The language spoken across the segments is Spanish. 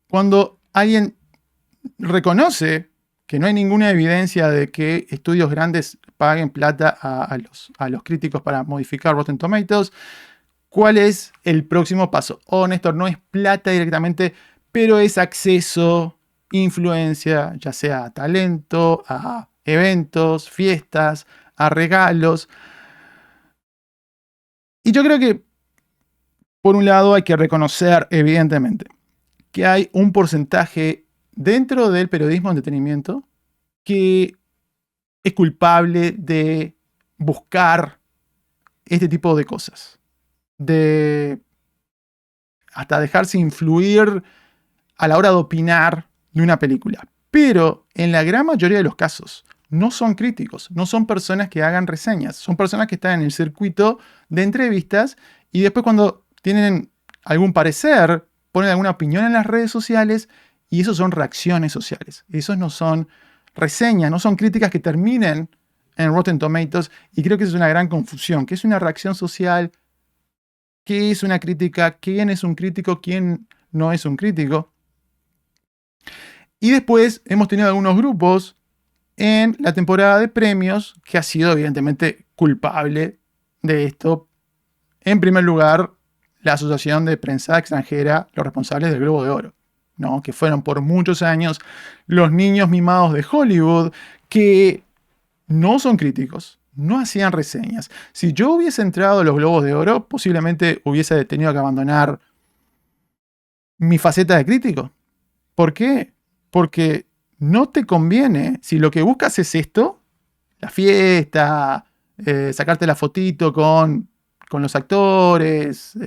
Cuando alguien reconoce que no hay ninguna evidencia de que estudios grandes paguen plata a los críticos para modificar Rotten Tomatoes, ¿cuál es el próximo paso? Oh, Néstor, no es plata directamente, pero es acceso, influencia, ya sea a talento, a eventos, fiestas, a regalos. Y yo creo que, por un lado, hay que reconocer, evidentemente, que hay un porcentaje dentro del periodismo de entretenimiento que es culpable de buscar este tipo de cosas, de hasta dejarse influir a la hora de opinar de una película. Pero en la gran mayoría de los casos no son críticos, no son personas que hagan reseñas, son personas que están en el circuito de entrevistas y después cuando tienen algún parecer, ponen alguna opinión en las redes sociales y eso son reacciones sociales. Esos no son reseñas, no son críticas que terminen en Rotten Tomatoes y creo que eso es una gran confusión, que es una reacción social, qué es una crítica, quién es un crítico, quién no es un crítico. Y después hemos tenido algunos grupos en la temporada de premios que ha sido evidentemente culpable de esto. En primer lugar, la Asociación de Prensa Extranjera, los responsables del Globo de Oro, ¿no? Que fueron por muchos años los niños mimados de Hollywood, que no son críticos, no hacían reseñas. Si yo hubiese entrado a los Globos de Oro, posiblemente hubiese tenido que abandonar mi faceta de crítico. ¿Por qué? Porque no te conviene, si lo que buscas es esto, la fiesta, sacarte la fotito con los actores,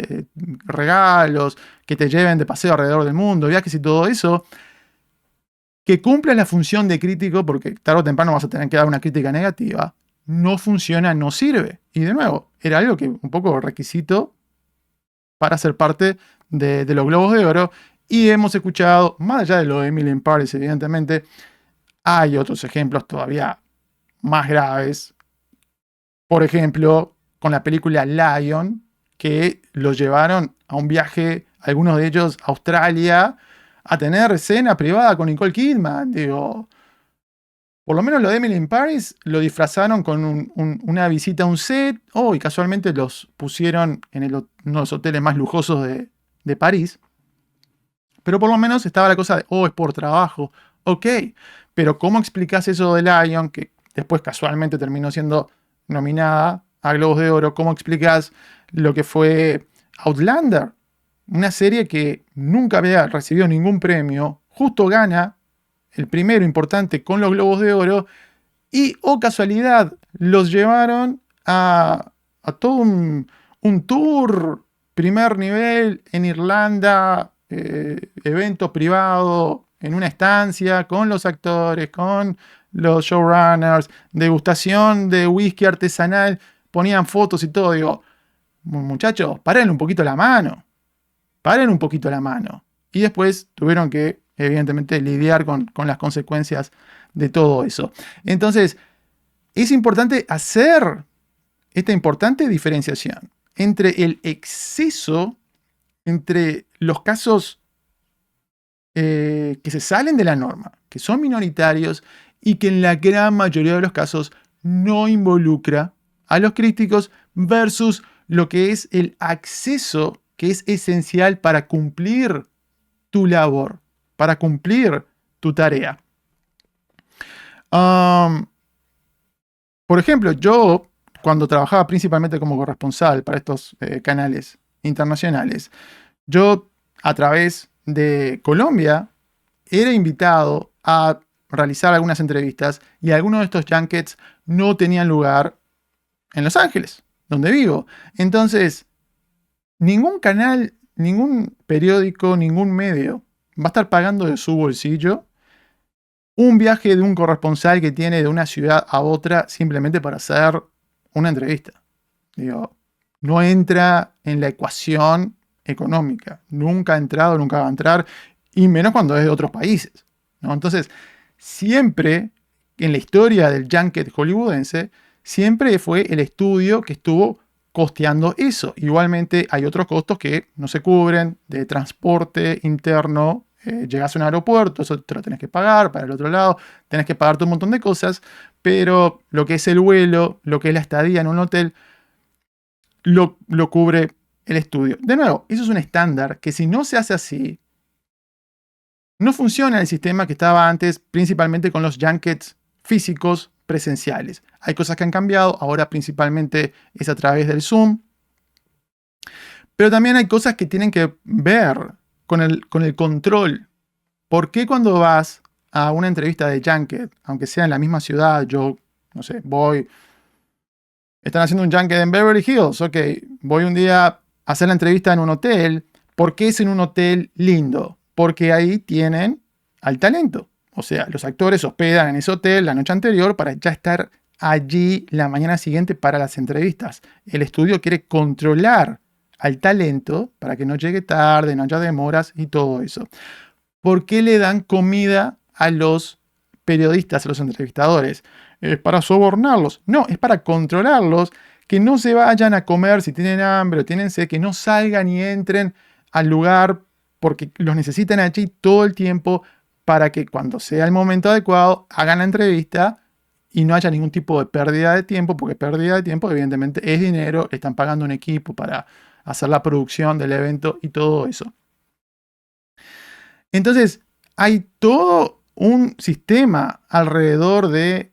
regalos, que te lleven de paseo alrededor del mundo, viajes y todo eso, que cumpla la función de crítico, porque tarde o temprano vas a tener que dar una crítica negativa, no funciona, no sirve. Y de nuevo, era algo que un poco requisito para ser parte de los Globos de Oro. Y hemos escuchado, más allá de lo de Emily in Paris, evidentemente, hay otros ejemplos todavía más graves. Por ejemplo, con la película Lion, que los llevaron a un viaje, algunos de ellos a Australia, a tener escena privada con Nicole Kidman. Digo, por lo menos lo de Emily in Paris lo disfrazaron con una visita a un set. Oh, y casualmente los pusieron en uno de los hoteles más lujosos de París. Pero por lo menos estaba la cosa de, oh, es por trabajo. Ok, pero ¿cómo explicas eso de Lion, que después casualmente terminó siendo nominada a Globos de Oro? ¿Cómo explicas lo que fue Outlander? Una serie que nunca había recibido ningún premio, justo gana el primero importante con los Globos de Oro y, oh casualidad, los llevaron a todo un tour primer nivel en Irlanda, evento privado en una estancia con los actores, con los showrunners, degustación de whisky artesanal, ponían fotos y todo. Digo, muchachos, paren un poquito la mano, paren un poquito la mano. Y después tuvieron que, evidentemente, lidiar con las consecuencias de todo eso. Entonces, es importante hacer esta importante diferenciación entre el exceso, entre los casos que se salen de la norma, que son minoritarios y que en la gran mayoría de los casos no involucra a los críticos versus lo que es el acceso que es esencial para cumplir tu labor, para cumplir tu tarea. Por ejemplo, yo cuando trabajaba principalmente como corresponsal para estos canales internacionales, yo a través de Colombia era invitado a realizar algunas entrevistas y algunos de estos junkets no tenían lugar en Los Ángeles, donde vivo. Entonces, ningún canal, ningún periódico, ningún medio va a estar pagando de su bolsillo un viaje de un corresponsal que tiene de una ciudad a otra simplemente para hacer una entrevista. Digo, no entra en la ecuación económica. Nunca ha entrado, nunca va a entrar, y menos cuando es de otros países, ¿no? Entonces, siempre en la historia del junket hollywoodense, siempre fue el estudio que estuvo costeando eso. Igualmente hay otros costos que no se cubren, de transporte interno llegas a un aeropuerto, eso te lo tenés que pagar, para el otro lado tenés que pagarte un montón de cosas, pero lo que es el vuelo, lo que es la estadía en un hotel, lo cubre el estudio. De nuevo, eso es un estándar que si no se hace así, no funciona el sistema que estaba antes, principalmente con los junkets físicos presenciales. Hay cosas que han cambiado, ahora principalmente es a través del Zoom, pero también hay cosas que tienen que ver con el control. ¿Por qué cuando vas a una entrevista de junket, aunque sea en la misma ciudad, yo, no sé, están haciendo un junket en Beverly Hills, ok, voy un día a hacer la entrevista en un hotel? ¿Por qué es en un hotel lindo? Porque ahí tienen al talento. O sea, los actores hospedan en ese hotel la noche anterior para ya estar allí la mañana siguiente para las entrevistas. El estudio quiere controlar al talento para que no llegue tarde, no haya demoras y todo eso. ¿Por qué le dan comida a los periodistas, a los entrevistadores? ¿Es para sobornarlos? No, es para controlarlos, que no se vayan a comer si tienen hambre o tienen sed, que no salgan y entren al lugar porque los necesitan allí todo el tiempo para que cuando sea el momento adecuado hagan la entrevista y no haya ningún tipo de pérdida de tiempo, porque pérdida de tiempo evidentemente es dinero, le están pagando un equipo para hacer la producción del evento y todo eso. Entonces, hay todo un sistema alrededor de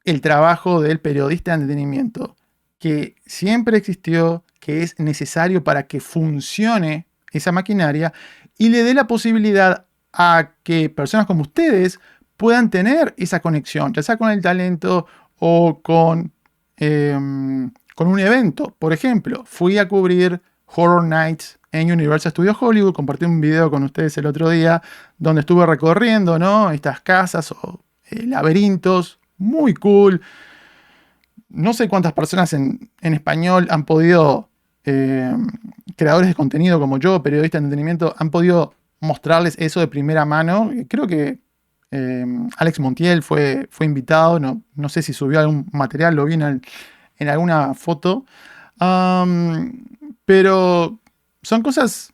el trabajo del periodista de entretenimiento que siempre existió, que es necesario para que funcione esa maquinaria y le dé la posibilidad a que personas como ustedes puedan tener esa conexión, ya sea con el talento o con un evento. Por ejemplo, fui a cubrir Horror Nights en Universal Studios Hollywood. Compartí un video con ustedes el otro día donde estuve recorriendo, ¿no?, estas casas o laberintos. Muy cool. No sé cuántas personas en español han podido, creadores de contenido como yo, periodistas de entretenimiento, han podido mostrarles eso de primera mano. Creo que Alex Montiel fue invitado, no sé si subió algún material, lo vi en alguna foto. Pero son cosas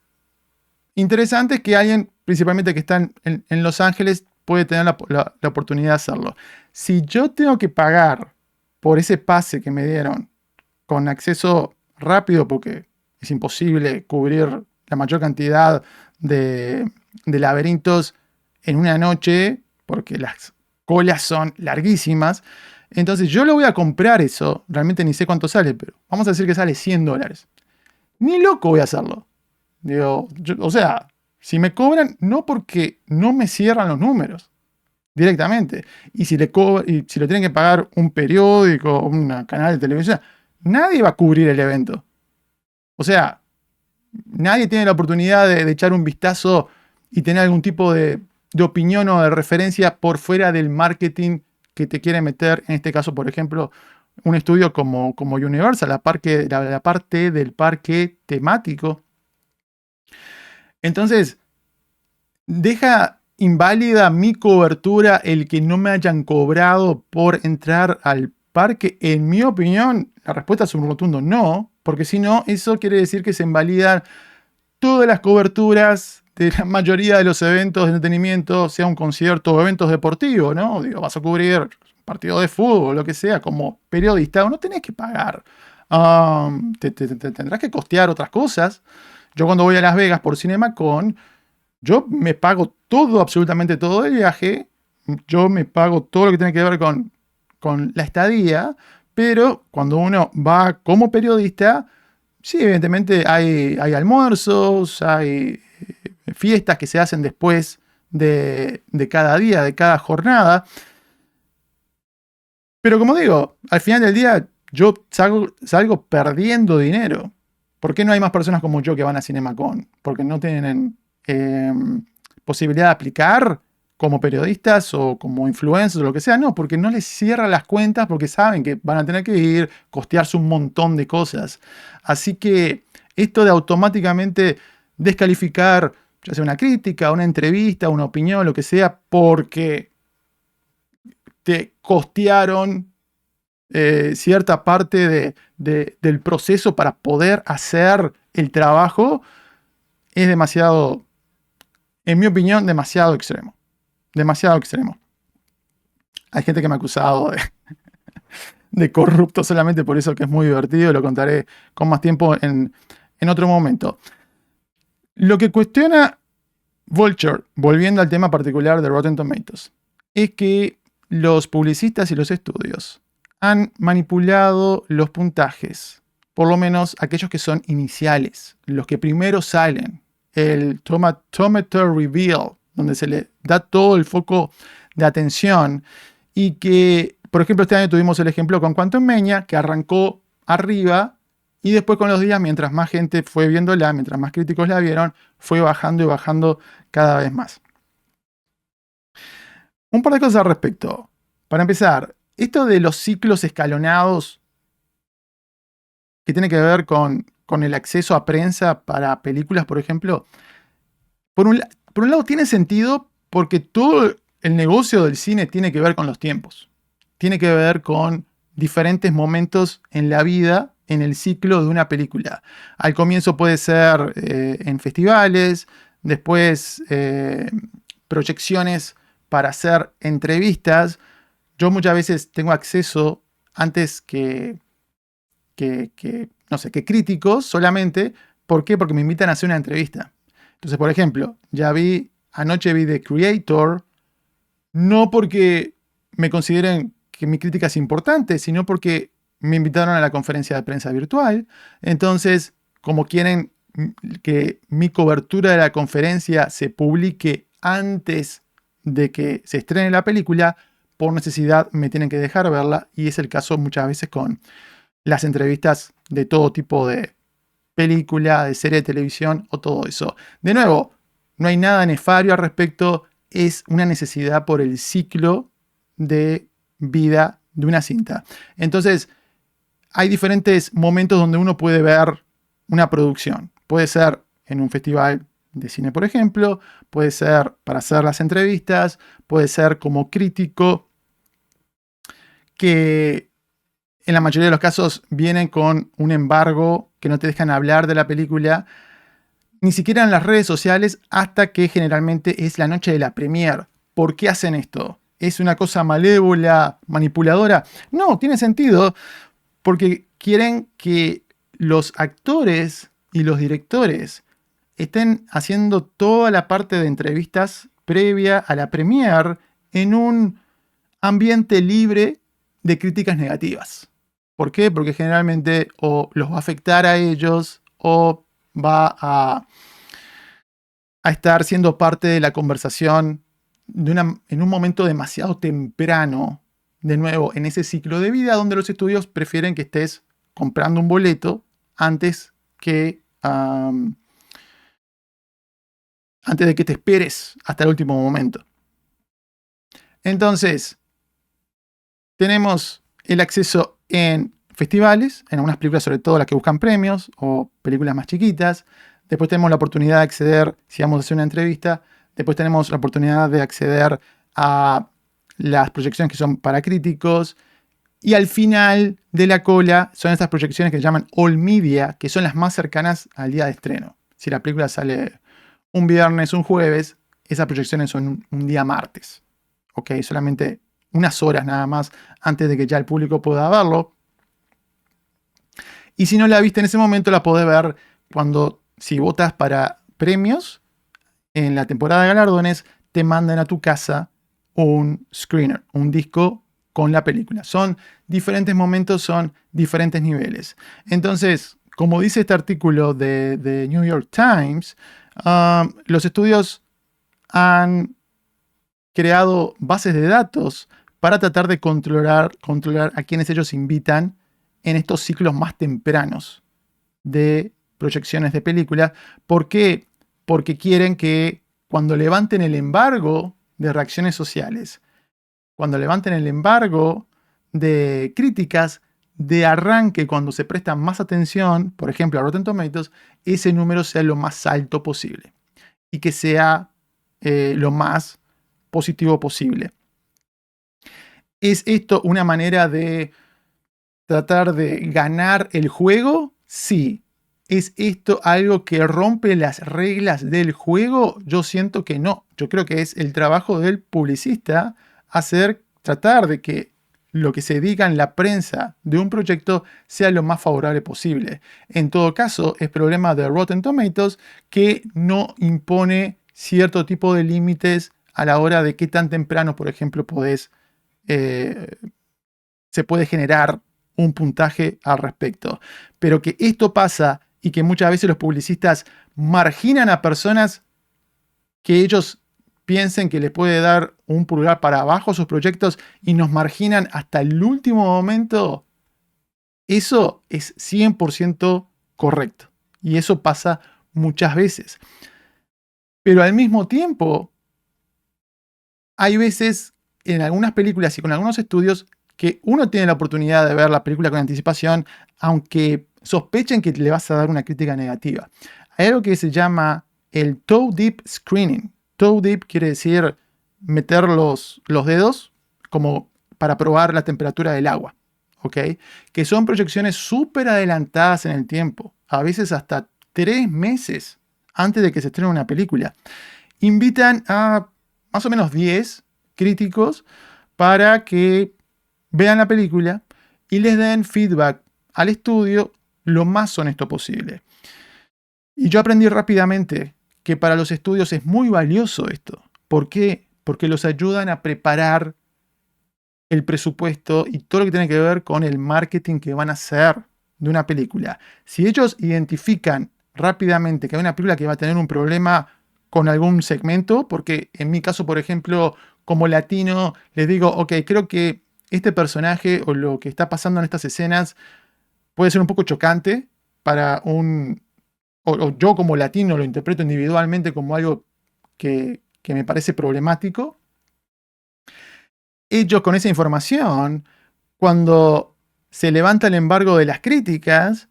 interesantes que alguien, principalmente que está en Los Ángeles, puede tener la oportunidad de hacerlo. Si yo tengo que pagar por ese pase que me dieron con acceso rápido, porque es imposible cubrir la mayor cantidad de laberintos en una noche, porque las colas son larguísimas, entonces yo lo voy a comprar eso, realmente ni sé cuánto sale, pero vamos a decir que sale $100. Ni loco voy a hacerlo. Digo, o sea, si me cobran, no porque no me cierran los números directamente. Y si le tienen que pagar un periódico, un canal de televisión, nadie va a cubrir el evento. O sea, nadie tiene la oportunidad de echar un vistazo y tener algún tipo de opinión o de referencia por fuera del marketing que te quiere meter, en este caso, por ejemplo, un estudio como Universal, la parte del parque temático. Entonces, deja inválida mi cobertura el que no me hayan cobrado por entrar al parque. En mi opinión, la respuesta es un rotundo no, porque si no, eso quiere decir que se invalidan todas las coberturas de la mayoría de los eventos de entretenimiento, sea un concierto o eventos deportivos, ¿no? Digo, vas a cubrir un partido de fútbol, lo que sea, como periodista, no tenés que pagar. Tendrás que costear otras cosas. Yo cuando voy a Las Vegas por CinemaCon, yo me pago todo, absolutamente todo el viaje. Yo me pago todo lo que tiene que ver con la estadía. Pero cuando uno va como periodista, sí, evidentemente hay almuerzos, hay fiestas que se hacen después de cada día, de cada jornada. Pero como digo, al final del día yo salgo perdiendo dinero. ¿Por qué no hay más personas como yo que van a CinemaCon? Porque no tienen posibilidad de aplicar como periodistas o como influencers o lo que sea. No, porque no les cierran las cuentas porque saben que van a tener que ir, costearse un montón de cosas. Así que esto de automáticamente descalificar, ya sea una crítica, una entrevista, una opinión, lo que sea, porque te costearon cierta parte del proceso para poder hacer el trabajo, es demasiado en mi opinión, demasiado extremo. Demasiado extremo. Hay gente que me ha acusado de corrupto solamente por eso, que es muy divertido. Lo contaré con más tiempo en otro momento. Lo que cuestiona Vulture, volviendo al tema particular de Rotten Tomatoes, es que los publicistas y los estudios han manipulado los puntajes, por lo menos aquellos que son iniciales, los que primero salen, el Tomatometer Reveal, donde se le da todo el foco de atención, y que, por ejemplo, este año tuvimos el ejemplo con Quantum Mania, que arrancó arriba y después con los días, mientras más gente fue viéndola, mientras más críticos la vieron, fue bajando y bajando cada vez más. Un par de cosas al respecto. Para empezar, esto de los ciclos escalonados, que tiene que ver con el acceso a prensa para películas, por ejemplo, por un lado tiene sentido porque todo el negocio del cine tiene que ver con los tiempos. Tiene que ver con diferentes momentos en la vida, en el ciclo de una película. Al comienzo puede ser en festivales, después proyecciones para hacer entrevistas. Yo muchas veces tengo acceso antes que no sé, que críticos solamente. ¿Por qué? Porque me invitan a hacer una entrevista. Entonces, por ejemplo, anoche vi The Creator, no porque me consideren que mi crítica es importante, sino porque me invitaron a la conferencia de prensa virtual. Entonces, como quieren que mi cobertura de la conferencia se publique antes de que se estrene la película, por necesidad me tienen que dejar verla, y es el caso muchas veces con las entrevistas de todo tipo de película, de serie de televisión o todo eso. De nuevo, no hay nada nefario al respecto, es una necesidad por el ciclo de vida de una cinta. Entonces, hay diferentes momentos donde uno puede ver una producción. Puede ser en un festival de cine, por ejemplo, puede ser para hacer las entrevistas, puede ser como crítico, que en la mayoría de los casos vienen con un embargo que no te dejan hablar de la película, ni siquiera en las redes sociales, hasta que generalmente es la noche de la premiere. ¿Por qué hacen esto? ¿Es una cosa malévola, manipuladora? No, tiene sentido, porque quieren que los actores y los directores estén haciendo toda la parte de entrevistas previa a la premiere en un ambiente libre de críticas negativas. ¿Por qué? Porque generalmente o los va a afectar a ellos o va a estar siendo parte de la conversación en un momento demasiado temprano, de nuevo, en ese ciclo de vida donde los estudios prefieren que estés comprando un boleto antes de que te esperes hasta el último momento. Entonces, tenemos el acceso en festivales, en algunas películas, sobre todo las que buscan premios o películas más chiquitas. Después tenemos la oportunidad de acceder, si vamos a hacer una entrevista, después tenemos la oportunidad de acceder a las proyecciones que son para críticos. Y al final de la cola son estas proyecciones que se llaman All Media, que son las más cercanas al día de estreno. Si la película sale un viernes, un jueves, esas proyecciones son un día martes. ¿Ok? Solamente unas horas nada más antes de que ya el público pueda verlo. Y si no la viste en ese momento, la podés ver si votas para premios, en la temporada de galardones, te mandan a tu casa un screener, un disco con la película. Son diferentes momentos, son diferentes niveles. Entonces, como dice este artículo de New York Times, los estudios han creado bases de datos para tratar de controlar a quienes ellos invitan en estos ciclos más tempranos de proyecciones de películas. ¿Por qué? Porque quieren que cuando levanten el embargo de reacciones sociales, cuando levanten el embargo de críticas, de arranque, cuando se presta más atención, por ejemplo, a Rotten Tomatoes, ese número sea lo más alto posible y que sea lo más positivo posible. ¿Es esto una manera de tratar de ganar el juego? Sí. ¿Es esto algo que rompe las reglas del juego? Yo siento que no. Yo creo que es el trabajo del publicista tratar de que lo que se diga en la prensa de un proyecto sea lo más favorable posible. En todo caso, es problema de Rotten Tomatoes que no impone cierto tipo de límites a la hora de qué tan temprano, por ejemplo, se puede generar un puntaje al respecto. Pero que esto pasa y que muchas veces los publicistas marginan a personas que ellos piensen que les puede dar un pulgar para abajo a sus proyectos y nos marginan hasta el último momento, eso es 100% correcto. Y eso pasa muchas veces. Pero al mismo tiempo, hay veces en algunas películas y con algunos estudios que uno tiene la oportunidad de ver la película con anticipación, aunque sospechen que le vas a dar una crítica negativa. Hay algo que se llama el toe deep screening. Toe deep quiere decir meter los dedos como para probar la temperatura del agua, ¿ok? Que son proyecciones súper adelantadas en el tiempo, a veces hasta 3 meses antes de que se estrene una película. Invitan a más o menos 10 críticos para que vean la película y les den feedback al estudio lo más honesto posible. Y yo aprendí rápidamente que para los estudios es muy valioso esto. ¿Por qué? Porque los ayudan a preparar el presupuesto y todo lo que tiene que ver con el marketing que van a hacer de una película. Si ellos identifican rápidamente que hay una película que va a tener un problema con algún segmento, porque en mi caso, por ejemplo, como latino, les digo, ok, creo que este personaje o lo que está pasando en estas escenas puede ser un poco chocante para o yo como latino lo interpreto individualmente como algo que me parece problemático. Ellos con esa información, cuando se levanta el embargo de las críticas,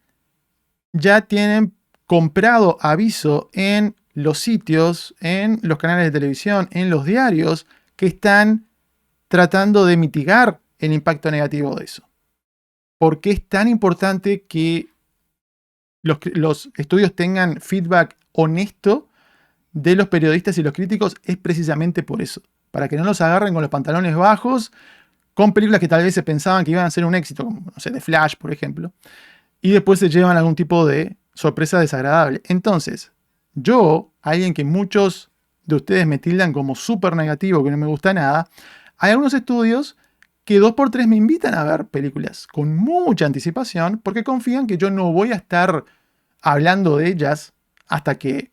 ya tienen comprado aviso en los sitios, en los canales de televisión, en los diarios, que están tratando de mitigar el impacto negativo de eso. ¿Por qué es tan importante que los estudios tengan feedback honesto de los periodistas y los críticos? Es precisamente por eso. Para que no los agarren con los pantalones bajos, con películas que tal vez se pensaban que iban a ser un éxito, como, no sé, The Flash, por ejemplo, y después se llevan algún tipo de sorpresa desagradable. Entonces, yo, alguien que muchos de ustedes me tildan como súper negativo, que no me gusta nada, hay algunos estudios que 2x3 me invitan a ver películas con mucha anticipación porque confían que yo no voy a estar hablando de ellas hasta que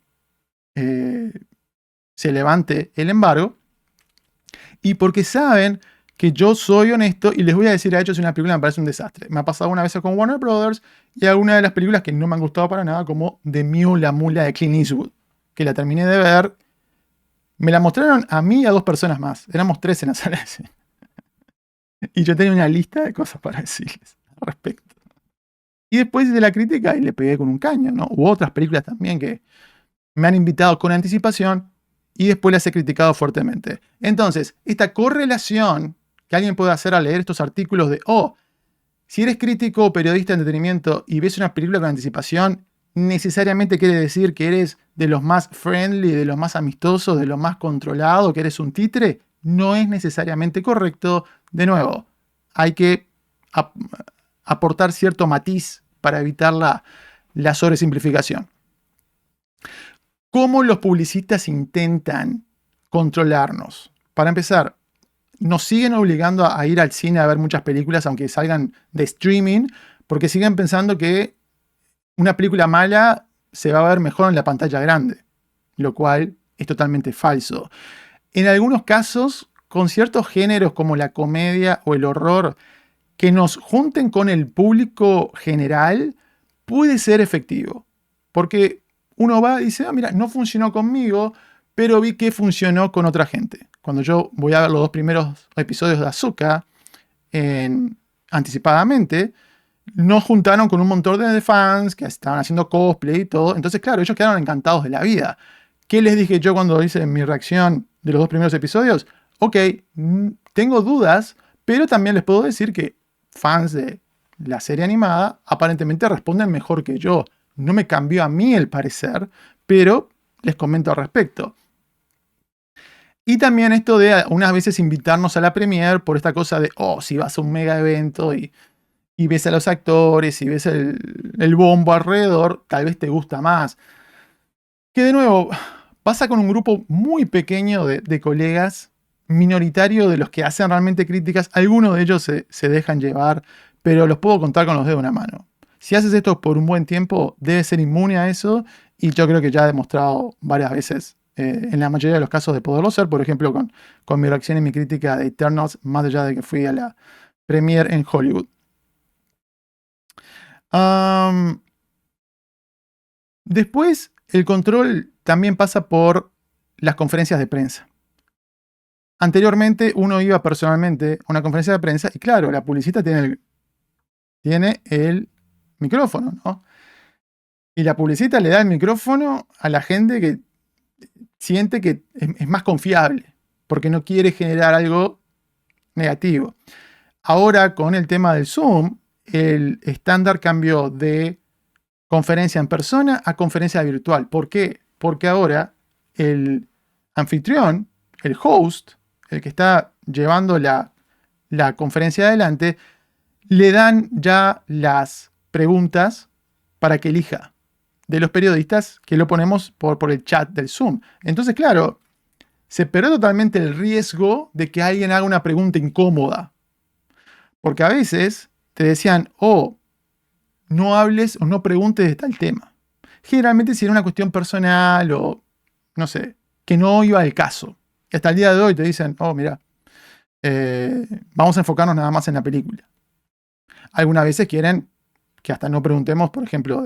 se levante el embargo y porque saben que yo soy honesto y les voy a decir a ellos si una película me parece un desastre. Me ha pasado una vez con Warner Brothers y alguna de las películas que no me han gustado para nada, como The Mule, la mula de Clint Eastwood, que la terminé de ver. Me la mostraron a mí y a 2 personas más. Éramos 3 en la sala de cine. Y yo tenía una lista de cosas para decirles al respecto. Y después hice la crítica y le pegué con un caño, ¿no? Hubo otras películas también que me han invitado con anticipación y después las he criticado fuertemente. Entonces, esta correlación que alguien puede hacer al leer estos artículos de, si eres crítico o periodista de entretenimiento y ves una película con anticipación, necesariamente quiere decir que eres de los más friendly, de los más amistosos, de los más controlados, que eres un títere. No es necesariamente correcto. De nuevo, hay que aportar cierto matiz para evitar la sobresimplificación. ¿Cómo los publicistas intentan controlarnos? Para empezar, nos siguen obligando a ir al cine a ver muchas películas, aunque salgan de streaming, porque siguen pensando que una película mala se va a ver mejor en la pantalla grande, lo cual es totalmente falso. En algunos casos, con ciertos géneros como la comedia o el horror, que nos junten con el público general puede ser efectivo. Porque uno va y dice, mira, no funcionó conmigo, pero vi que funcionó con otra gente. Cuando yo voy a ver los 2 primeros episodios de Ahsoka anticipadamente, nos juntaron con un montón de fans que estaban haciendo cosplay y todo. Entonces, claro, ellos quedaron encantados de la vida. ¿Qué les dije yo cuando hice mi reacción de los 2 primeros episodios? Ok, tengo dudas, pero también les puedo decir que fans de la serie animada aparentemente responden mejor que yo no me cambió a mí el parecer, pero les comento al respecto. Y también esto de unas veces invitarnos a la premiere por esta cosa de, si vas a un mega evento y ves a los actores y ves el bombo alrededor, tal vez te gusta más. Que de nuevo, pasa con un grupo muy pequeño de colegas, minoritario de los que hacen realmente críticas. Algunos de ellos se dejan llevar, pero los puedo contar con los dedos de una mano. Si haces esto por un buen tiempo, debes ser inmune a eso, y yo creo que ya he demostrado varias veces, en la mayoría de los casos, de poderlo ser. Por ejemplo, con mi reacción y mi crítica de Eternals, más allá de que fui a la premiere en Hollywood. Después, el control también pasa por las conferencias de prensa. Anteriormente uno iba personalmente a una conferencia de prensa y claro, la publicista tiene el micrófono, ¿no? Y la publicista le da el micrófono a la gente que siente que es más confiable, porque no quiere generar algo negativo. Ahora, con el tema del Zoom, el estándar cambió de conferencia en persona a conferencia virtual. ¿Por qué? Porque ahora el anfitrión, el host, el que está llevando la conferencia adelante, le dan ya las preguntas para que elija de los periodistas, que lo ponemos por el chat del Zoom. Entonces, claro, se perdió totalmente el riesgo de que alguien haga una pregunta incómoda. Porque a veces te decían, no hables o no preguntes de tal tema. Generalmente si era una cuestión personal o, no sé, que no iba al caso. Y hasta el día de hoy te dicen, mira, vamos a enfocarnos nada más en la película. Algunas veces quieren que hasta no preguntemos, por ejemplo,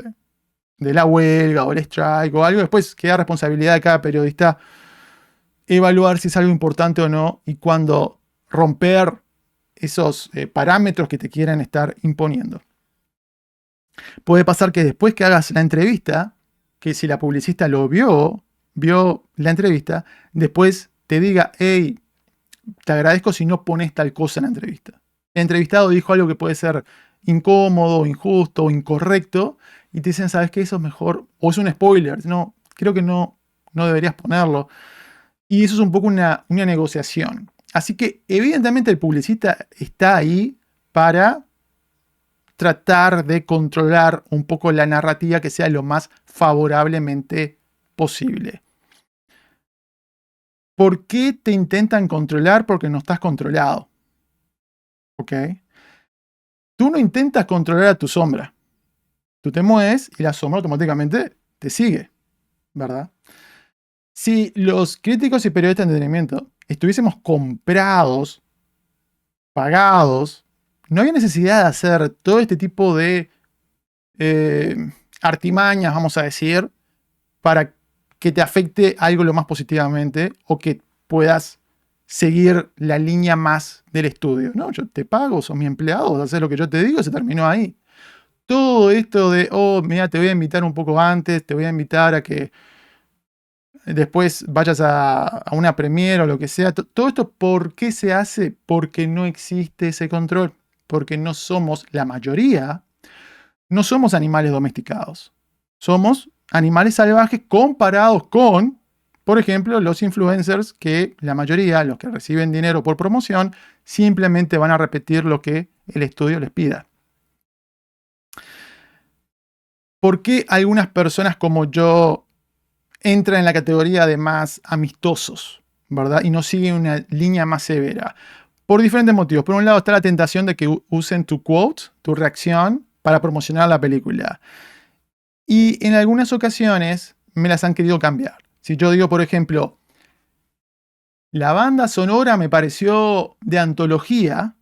de la huelga o el strike o algo. Después queda responsabilidad de cada periodista evaluar si es algo importante o no y cuándo romper esos parámetros que te quieran estar imponiendo. Puede pasar que después que hagas la entrevista, que si la publicista lo vio la entrevista, después te diga, hey, te agradezco si no pones tal cosa en la entrevista. El entrevistado dijo algo que puede ser incómodo, injusto o incorrecto, y te dicen, ¿sabes qué? Eso es mejor, o es un spoiler, no, creo que no deberías ponerlo. Y eso es un poco una negociación. Así que evidentemente el publicista está ahí para tratar de controlar un poco la narrativa que sea lo más favorablemente posible. ¿Por qué te intentan controlar? Porque no estás controlado. ¿Ok? Tú no intentas controlar a tu sombra. Tú te mueves y la sombra automáticamente te sigue, ¿verdad? Si los críticos y periodistas de entretenimiento estuviésemos comprados, pagados, no había necesidad de hacer todo este tipo de artimañas, vamos a decir, para que te afecte algo lo más positivamente o que puedas seguir la línea más del estudio. No, yo te pago, sos mi empleado, haces lo que yo te digo, se terminó ahí. Todo esto de, mira, te voy a invitar un poco antes, te voy a invitar a que después vayas a una premiere o lo que sea. Todo esto, ¿por qué se hace? Porque no existe ese control. Porque no somos, la mayoría, no somos animales domesticados. Somos animales salvajes comparados con, por ejemplo, los influencers, que la mayoría, los que reciben dinero por promoción, simplemente van a repetir lo que el estudio les pida. ¿Por qué algunas personas como yo entran en la categoría de más amistosos, ¿verdad? Y no siguen una línea más severa? Por diferentes motivos. Por un lado está la tentación de que usen tu quote, tu reacción, para promocionar la película. Y en algunas ocasiones me las han querido cambiar. Si yo digo, por ejemplo, la banda sonora me pareció de antología,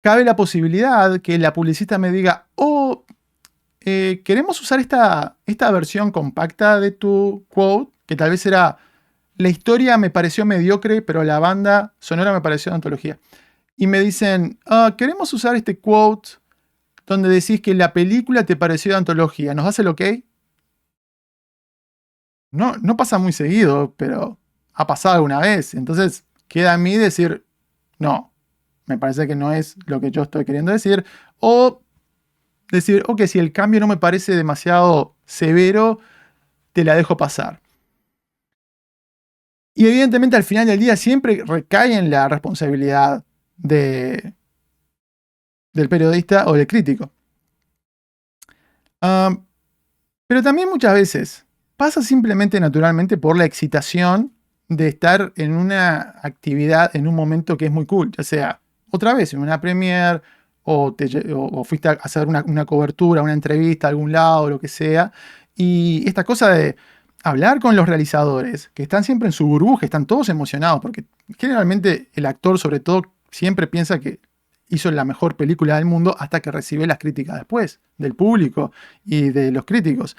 cabe la posibilidad que la publicista me diga, queremos usar esta versión compacta de tu quote, que tal vez era, la historia me pareció mediocre, pero la banda sonora me pareció de antología. Y me dicen, queremos usar este quote donde decís que la película te pareció de antología. ¿Nos das el ok? No pasa muy seguido, pero ha pasado alguna vez. Entonces queda a mí decir, no, me parece que no es lo que yo estoy queriendo decir. O decir, ok, si el cambio no me parece demasiado severo, te la dejo pasar. Y evidentemente al final del día siempre recae en la responsabilidad del periodista o del crítico. Pero también muchas veces pasa simplemente naturalmente por la excitación de estar en una actividad en un momento que es muy cool, ya sea otra vez en una premiere o fuiste a hacer una cobertura, una entrevista a algún lado, lo que sea. Y esta cosa de hablar con los realizadores, que están siempre en su burbuja, están todos emocionados, porque generalmente el actor sobre todo siempre piensa que hizo la mejor película del mundo hasta que recibe las críticas después, del público y de los críticos.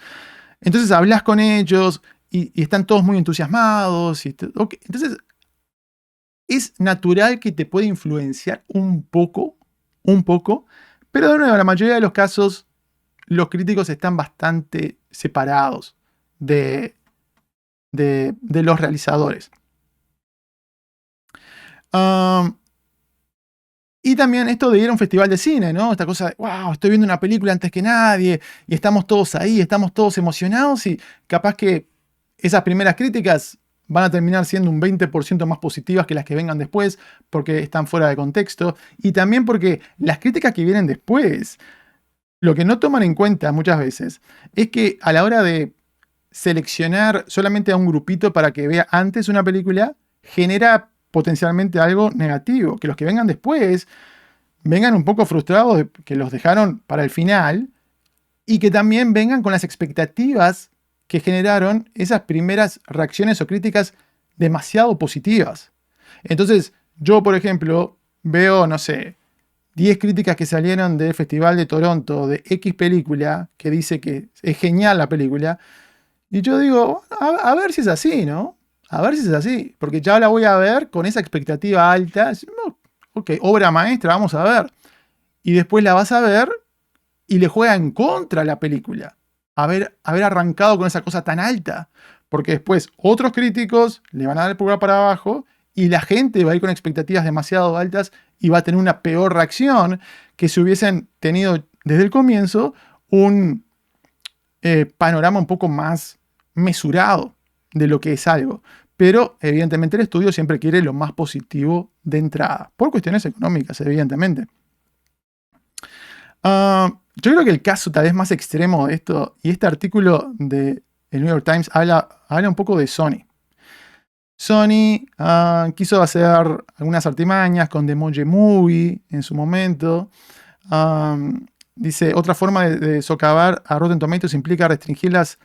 Entonces hablas con ellos y están todos muy entusiasmados. Okay. Entonces es natural que te pueda influenciar un poco, pero de nuevo, en la mayoría de los casos los críticos están bastante separados de los realizadores. Y también esto de ir a un festival de cine, ¿no? Esta cosa de, wow, estoy viendo una película antes que nadie, y estamos todos ahí, estamos todos emocionados, y capaz que esas primeras críticas van a terminar siendo un 20% más positivas que las que vengan después, porque están fuera de contexto, y también porque las críticas que vienen después, lo que no toman en cuenta muchas veces, es que a la hora de seleccionar solamente a un grupito para que vea antes una película, genera potencialmente algo negativo, que los que vengan después vengan un poco frustrados de que los dejaron para el final y que también vengan con las expectativas que generaron esas primeras reacciones o críticas demasiado positivas. Entonces, yo, por ejemplo, veo, no sé, 10 críticas que salieron del Festival de Toronto de X película, que dice que es genial la película, y yo digo, a ver si es así, ¿no? A ver si es así, porque ya la voy a ver con esa expectativa alta. Ok, obra maestra, vamos a ver. Y después la vas a ver y le juega en contra la película. Haber arrancado con esa cosa tan alta. Porque después otros críticos le van a dar el pulgar para abajo y la gente va a ir con expectativas demasiado altas y va a tener una peor reacción que si hubiesen tenido desde el comienzo un panorama un poco más mesurado de lo que es algo. Pero evidentemente el estudio siempre quiere lo más positivo de entrada, por cuestiones económicas, evidentemente. Yo creo que el caso tal vez más extremo de esto, y este artículo de el New York Times habla un poco de Sony. Sony quiso hacer algunas artimañas con The Emoji Movie en su momento. Dice, otra forma de socavar a Rotten Tomatoes implica restringir las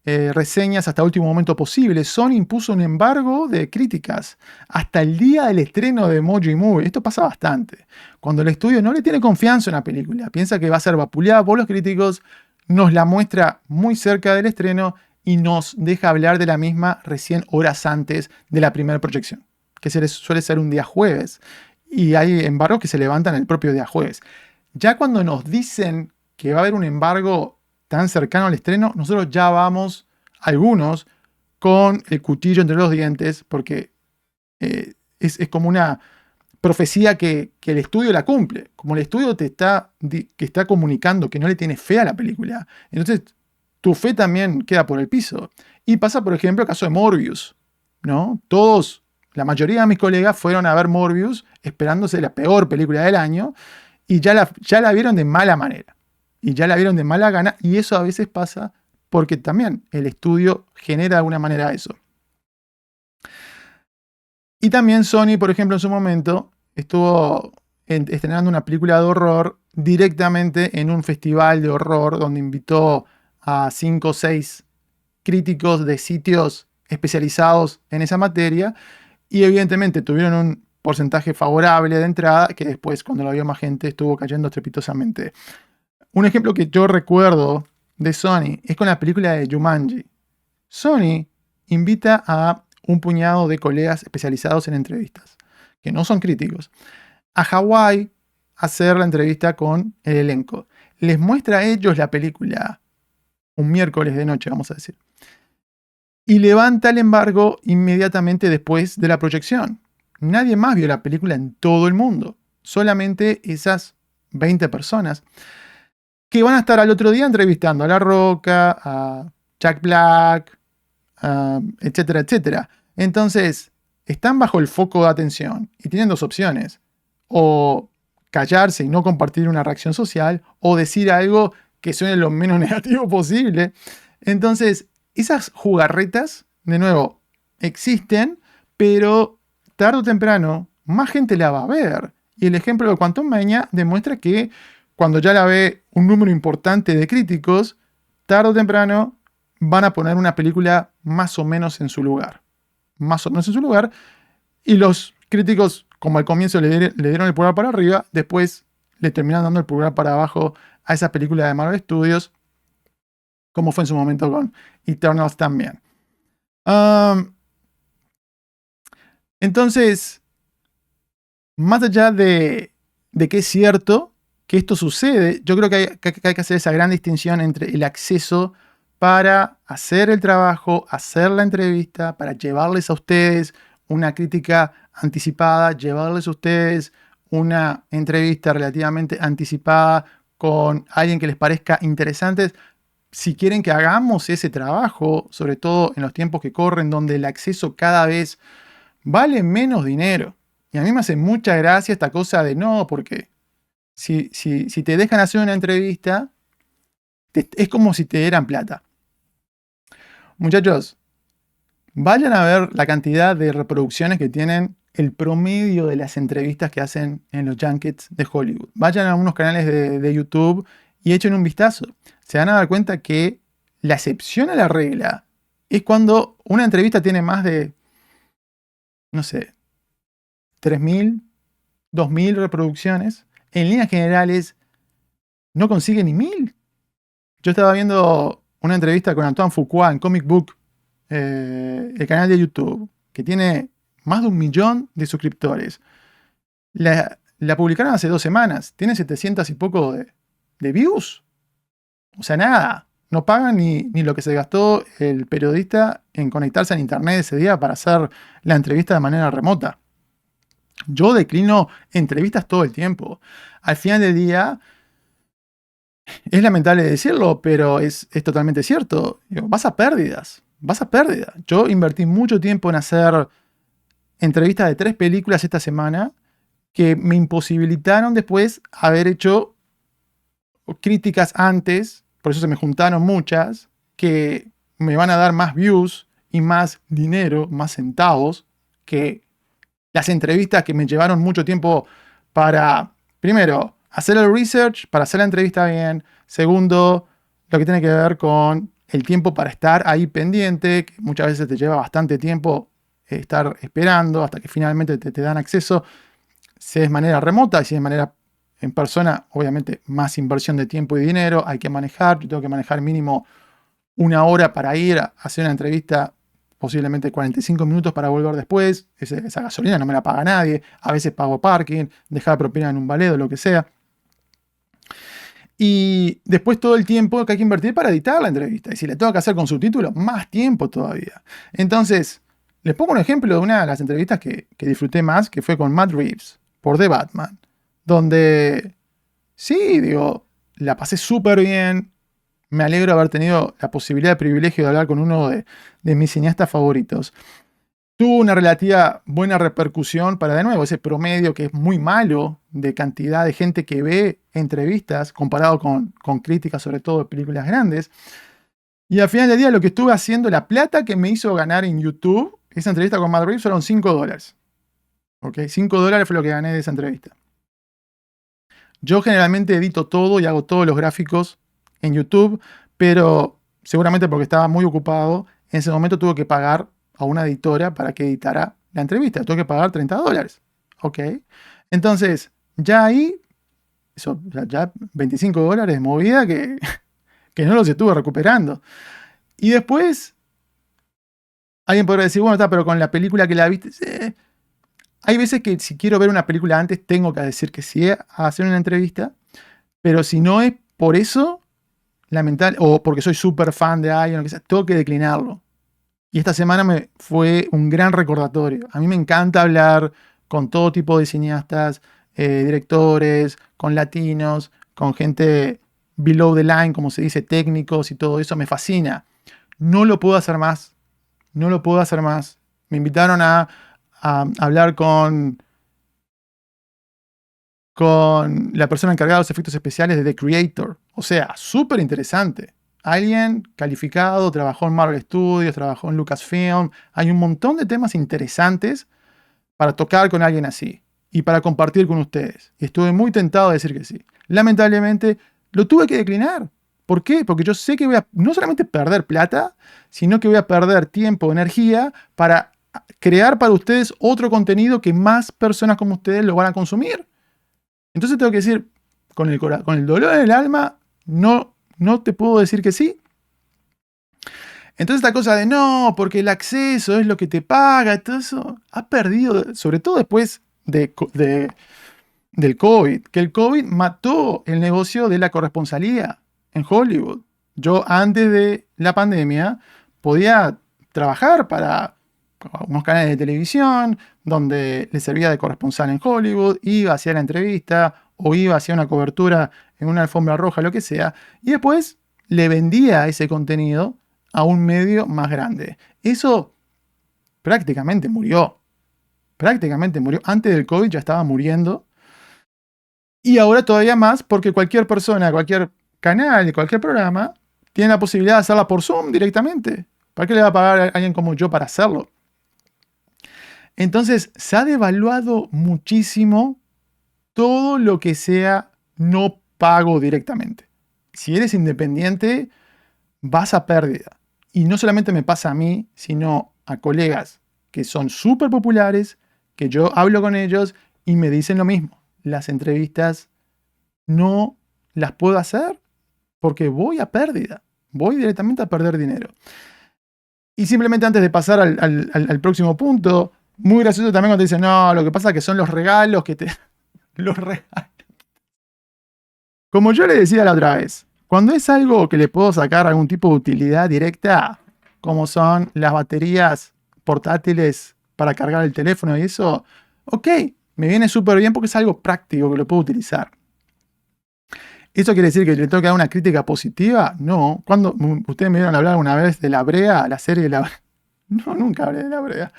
reseñas hasta el último momento posible. Sony impuso un embargo de críticas hasta el día del estreno de Emoji Movie. Esto pasa bastante. Cuando el estudio no le tiene confianza en una película, piensa que va a ser vapuleada por los críticos, nos la muestra muy cerca del estreno y nos deja hablar de la misma recién horas antes de la primera proyección, que suele ser un día jueves. Y hay embargos que se levantan el propio día jueves. Ya cuando nos dicen que va a haber un embargo tan cercano al estreno, nosotros ya vamos, algunos, con el cuchillo entre los dientes, porque es como una profecía que el estudio la cumple. Como el estudio que está comunicando que no le tiene fe a la película, entonces tu fe también queda por el piso. Y pasa, por ejemplo, el caso de Morbius, ¿no? La mayoría de mis colegas fueron a ver Morbius esperándose la peor película del año y ya la vieron de mala manera. Y ya la vieron de mala gana, y eso a veces pasa porque también el estudio genera de alguna manera eso. Y también Sony, por ejemplo, en su momento estuvo estrenando una película de horror directamente en un festival de horror donde invitó a 5 o 6 críticos de sitios especializados en esa materia y evidentemente tuvieron un porcentaje favorable de entrada que después, cuando lo vio más gente, estuvo cayendo estrepitosamente. Un ejemplo que yo recuerdo de Sony es con la película de Jumanji. Sony invita a un puñado de colegas especializados en entrevistas, que no son críticos, a Hawái a hacer la entrevista con el elenco. Les muestra a ellos la película un miércoles de noche, vamos a decir. Y levanta el embargo inmediatamente después de la proyección. Nadie más vio la película en todo el mundo. Solamente esas 20 personas. que van a estar al otro día entrevistando a La Roca, a Jack Black, etcétera, etcétera. Entonces, están bajo el foco de atención y tienen dos opciones. O callarse y no compartir una reacción social, o decir algo que suene lo menos negativo posible. Entonces, esas jugarretas, de nuevo, existen, pero tarde o temprano más gente la va a ver. Y el ejemplo de Quantum Mania demuestra que cuando ya la ve un número importante de críticos, tarde o temprano van a poner una película más o menos en su lugar. Más o menos en su lugar. Y los críticos, como al comienzo le dieron el pulgar para arriba, después le terminaron dando el pulgar para abajo a esa película de Marvel Studios, como fue en su momento con Eternals también. Entonces, más allá de que es cierto que esto sucede, yo creo que hay que hacer esa gran distinción entre el acceso para hacer el trabajo, hacer la entrevista, para llevarles a ustedes una crítica anticipada, llevarles a ustedes una entrevista relativamente anticipada con alguien que les parezca interesante. Si quieren que hagamos ese trabajo, sobre todo en los tiempos que corren, donde el acceso cada vez vale menos dinero. Y a mí me hace mucha gracia esta cosa de no, porque si te dejan hacer una entrevista, es como si te dieran plata. Muchachos, vayan a ver la cantidad de reproducciones que tienen el promedio de las entrevistas que hacen en los junkets de Hollywood. Vayan a unos canales de YouTube y echen un vistazo. Se van a dar cuenta que la excepción a la regla es cuando una entrevista tiene más de, no sé, 3.000, 2.000 reproducciones. En líneas generales, no consigue ni 1.000. Yo estaba viendo una entrevista con Antoine Fuqua en Comic Book, el canal de YouTube, que tiene más de 1 millón de suscriptores. La publicaron hace 2 semanas. Tiene 700 y poco de views. O sea, nada. No pagan ni lo que se gastó el periodista en conectarse a internet ese día para hacer la entrevista de manera remota. Yo declino entrevistas todo el tiempo. Al final del día, es lamentable decirlo, pero es totalmente cierto. Vas a pérdidas. Vas a pérdidas. Yo invertí mucho tiempo en hacer entrevistas de 3 películas esta semana que me imposibilitaron después haber hecho críticas antes. Por eso se me juntaron muchas que me van a dar más views y más dinero, más centavos que las entrevistas que me llevaron mucho tiempo para, primero, hacer el research, para hacer la entrevista bien. Segundo, lo que tiene que ver con el tiempo para estar ahí pendiente, que muchas veces te lleva bastante tiempo estar esperando hasta que finalmente te dan acceso. Si es de manera remota, si es de manera en persona, obviamente más inversión de tiempo y dinero hay que manejar. Yo tengo que manejar mínimo 1 hora para ir a hacer una entrevista, posiblemente 45 minutos para volver después. Esa gasolina no me la paga nadie. A veces pago parking, dejar propina en un baleo, lo que sea. Y después todo el tiempo que hay que invertir para editar la entrevista. Y si la tengo que hacer con subtítulos, más tiempo todavía. Entonces, les pongo un ejemplo de una de las entrevistas que disfruté más, que fue con Matt Reeves, por The Batman. Donde, sí, digo, la pasé súper bien. Me alegro de haber tenido la posibilidad, el privilegio de hablar con uno de mis cineastas favoritos. Tuvo una relativa buena repercusión para, de nuevo, ese promedio que es muy malo de cantidad de gente que ve entrevistas comparado con críticas, sobre todo de películas grandes. Y al final del día lo que estuve haciendo, la plata que me hizo ganar en YouTube, esa entrevista con Matt Reeves, fueron $5. ¿Ok? $5 fue lo que gané de esa entrevista. Yo generalmente edito todo y hago todos los gráficos en YouTube, pero seguramente porque estaba muy ocupado, en ese momento tuve que pagar a una editora para que editara la entrevista. Tuve que pagar $30. ¿Ok? Entonces, ya ahí, eso, ya $25 de movida que no los estuve recuperando. Y después, alguien podrá decir, bueno, está, pero con la película que la viste... Hay veces que si quiero ver una película antes, tengo que decir que sí a hacer una entrevista, pero si no es por eso, lamentable, o porque soy súper fan de alguien, o lo que sea, tengo que declinarlo. Y esta semana me fue un gran recordatorio. A mí me encanta hablar con todo tipo de cineastas, directores, con latinos, con gente below the line, como se dice, técnicos y todo eso, me fascina. No lo puedo hacer más. No lo puedo hacer más. Me invitaron a hablar con la persona encargada de los efectos especiales de The Creator. O sea, súper interesante. Alguien calificado, trabajó en Marvel Studios, trabajó en Lucasfilm. Hay un montón de temas interesantes para tocar con alguien así y para compartir con ustedes. Y estuve muy tentado de decir que sí. Lamentablemente, lo tuve que declinar. ¿Por qué? Porque yo sé que voy a no solamente perder plata, sino que voy a perder tiempo, energía para crear para ustedes otro contenido que más personas como ustedes lo van a consumir. Entonces tengo que decir, con el dolor en el alma, no te puedo decir que sí. Entonces esta cosa de no, porque el acceso es lo que te paga, todo eso ha perdido, sobre todo después del COVID, que el COVID mató el negocio de la corresponsalía en Hollywood. Yo antes de la pandemia podía trabajar para unos canales de televisión donde le servía de corresponsal en Hollywood, iba hacia la entrevista o iba hacia una cobertura en una alfombra roja, lo que sea, y después le vendía ese contenido a un medio más grande. Eso prácticamente murió. Prácticamente murió. Antes del COVID ya estaba muriendo. Y ahora todavía más porque cualquier persona, cualquier canal, cualquier programa, tiene la posibilidad de hacerla por Zoom directamente. ¿Para qué le va a pagar a alguien como yo para hacerlo? Entonces, se ha devaluado muchísimo todo lo que sea no pago directamente. Si eres independiente, vas a pérdida. Y no solamente me pasa a mí, sino a colegas que son súper populares, que yo hablo con ellos y me dicen lo mismo. Las entrevistas no las puedo hacer porque voy a pérdida. Voy directamente a perder dinero. Y simplemente antes de pasar al próximo punto, muy gracioso también cuando te dicen, no, lo que pasa es que son los regalos que te... los regalos. Como yo le decía la otra vez, cuando es algo que le puedo sacar algún tipo de utilidad directa, como son las baterías portátiles para cargar el teléfono y eso, ok, me viene súper bien porque es algo práctico que lo puedo utilizar. ¿Eso quiere decir que le tengo que dar una crítica positiva? No. Cuando ustedes me vieron hablar una vez de La Brea, la serie de La Brea. No, nunca hablé de La Brea.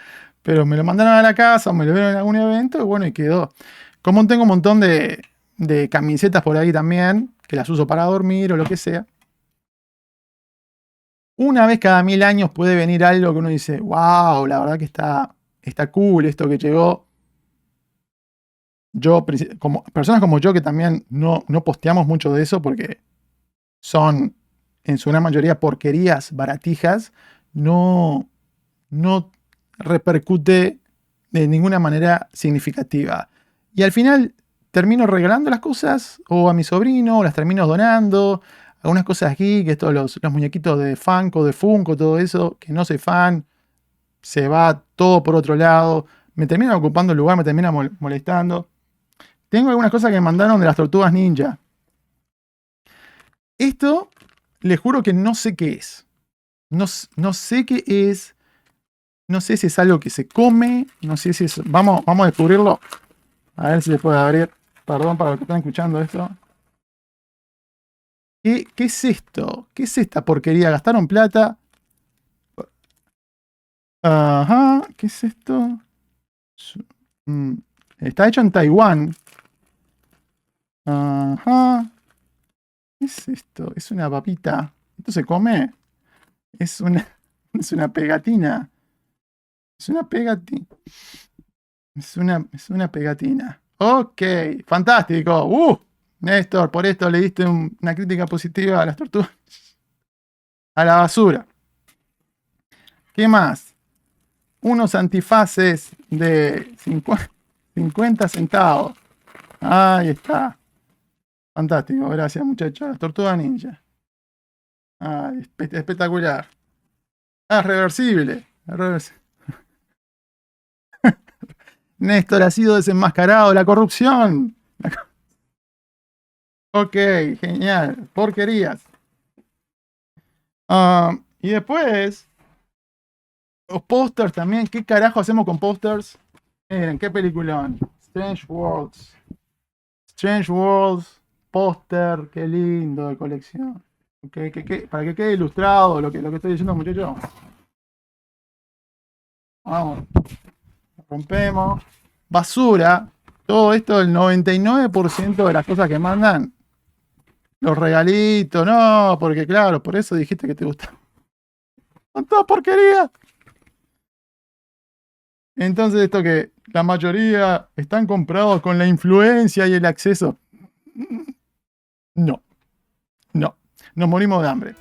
Pero me lo mandaron a la casa o me lo vieron en algún evento y bueno, y quedó. Como tengo un montón de camisetas por ahí también, que las uso para dormir o lo que sea. Una vez cada 1000 años puede venir algo que uno dice, wow, la verdad que está cool esto que llegó. Yo, como personas como yo que también no posteamos mucho de eso porque son en su gran mayoría porquerías baratijas, no repercute de ninguna manera significativa. Y al final termino regalando las cosas o a mi sobrino, o las termino donando, algunas cosas geek, estos los muñequitos de Funko, todo eso, que no soy fan, se va todo por otro lado, me termina ocupando el lugar, me termina molestando. Tengo algunas cosas que me mandaron de las tortugas ninja. Esto, les juro que no sé qué es. No sé qué es. No sé si es algo que se come. No sé si es... Vamos a descubrirlo. A ver si se puede abrir. Perdón para los que están escuchando esto. ¿Qué es esto? ¿Qué es esta porquería? ¿Gastaron plata? Ajá. ¿Qué es esto? Está hecho en Taiwán. Ajá. ¿Qué es esto? Es una papita. ¿Esto se come? Es una pegatina. Es una pegatina. Es una pegatina. Ok, fantástico. Néstor, por esto le diste una crítica positiva a las tortugas. A la basura. ¿Qué más? Unos antifaces de 50 centavos. Ahí está. Fantástico, gracias muchachos. Las tortugas ninja. Ay, espectacular. Ah, reversible. Néstor ha sido desenmascarado. La corrupción. Ok, genial. Porquerías. Y después, los pósters también. ¿Qué carajo hacemos con pósters? Miren, qué peliculón. Strange Worlds. Strange Worlds. póster, qué lindo de colección. Para que quede ilustrado lo que estoy diciendo, muchachos. Vamos, rompemos. Basura. Todo esto, el 99% de las cosas que mandan, los regalitos, no, porque claro, por eso dijiste que te gusta. Son todas porquerías. Entonces, esto que la mayoría están comprados con la influencia y el acceso. No, no. Nos morimos de hambre.